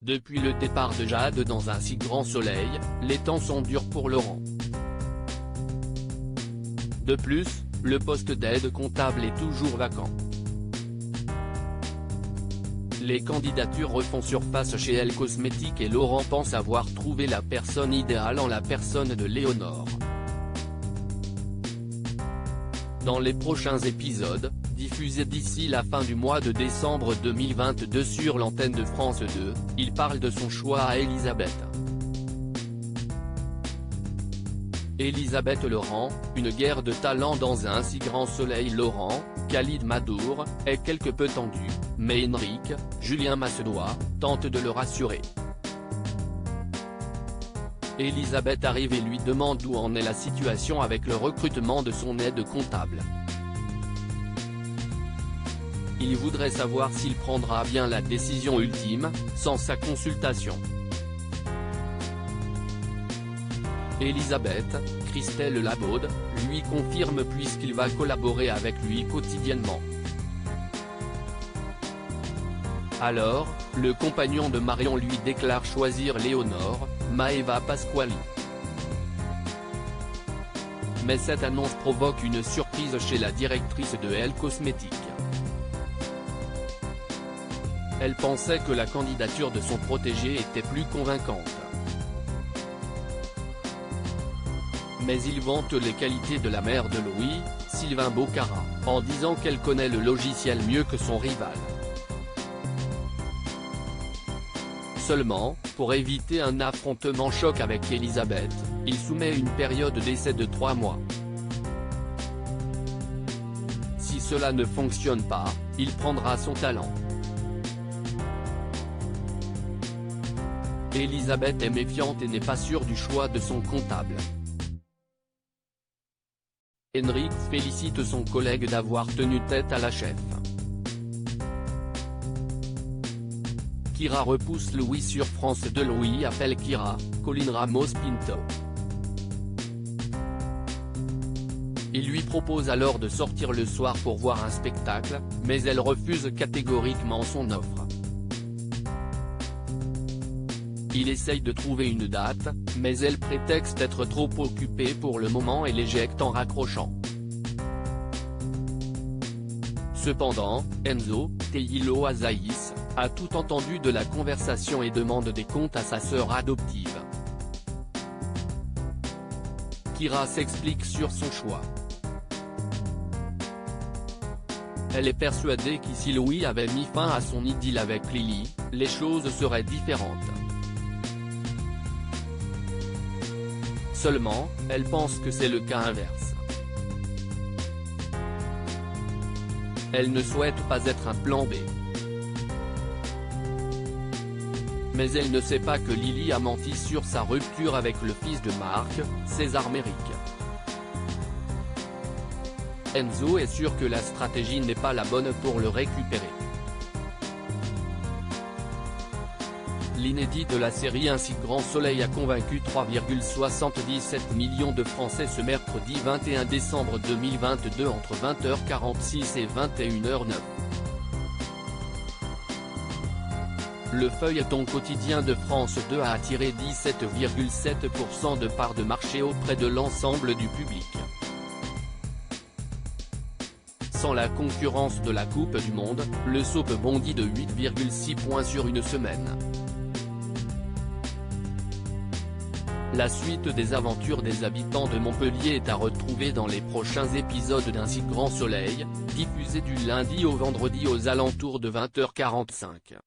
Depuis le départ de Jade dans un si grand soleil, les temps sont durs pour Laurent. De plus, le poste d'aide comptable est toujours vacant. Les candidatures refont surface chez Elle Cosmétiques et Laurent pense avoir trouvé la personne idéale en la personne de Léonore. Dans les prochains épisodes, diffusés d'ici la fin du mois de décembre 2022 sur l'antenne de France 2, il parle de son choix à Elisabeth. Elisabeth Laurent, une guerre de talent dans un si grand soleil. Laurent, Khalid Madour, est quelque peu tendu, mais Henrik, Julien Massedois, tente de le rassurer. Elisabeth arrive et lui demande où en est la situation avec le recrutement de son aide comptable. Il voudrait savoir s'il prendra bien la décision ultime, sans sa consultation. Elisabeth, Christelle Labaude, lui confirme puisqu'il va collaborer avec lui quotidiennement. Alors, le compagnon de Marion lui déclare choisir Léonore, Maeva Pasquali. Mais cette annonce provoque une surprise chez la directrice de Elle Cosmétiques. Elle pensait que la candidature de son protégé était plus convaincante. Mais il vante les qualités de la mère de Louis, Sylvain Bocara, en disant qu'elle connaît le logiciel mieux que son rival. Seulement, pour éviter un affrontement choc avec Elisabeth, il soumet une période d'essai de 3 mois. Si cela ne fonctionne pas, il prendra son talent. Elisabeth est méfiante et n'est pas sûre du choix de son comptable. Henrik félicite son collègue d'avoir tenu tête à la chef. Kira repousse Louis sur France 2. Louis appelle Kira, Colline Ramos-Pinto. Il lui propose alors de sortir le soir pour voir un spectacle, mais elle refuse catégoriquement son offre. Il essaye de trouver une date, mais elle prétexte être trop occupée pour le moment et l'éjecte en raccrochant. Cependant, Enzo, Teilo Azaïs, a tout entendu de la conversation et demande des comptes à sa sœur adoptive. Kira s'explique sur son choix. Elle est persuadée que si Louis avait mis fin à son idylle avec Lily, les choses seraient différentes. Seulement, elle pense que c'est le cas inverse. Elle ne souhaite pas être un plan B. Mais elle ne sait pas que Lily a menti sur sa rupture avec le fils de Marc, César Méric. Enzo est sûr que la stratégie n'est pas la bonne pour le récupérer. L'inédit de la série Un si grand soleil a convaincu 3,77 millions de Français ce mercredi 21 décembre 2022 entre 20h46 et 21h09. Le feuilleton quotidien de France 2 a attiré 17,7% de part de marché auprès de l'ensemble du public. Sans la concurrence de la Coupe du Monde, le soap bondit de 8,6 points sur une semaine. La suite des aventures des habitants de Montpellier est à retrouver dans les prochains épisodes d'Un si grand soleil, diffusé du lundi au vendredi aux alentours de 20h45.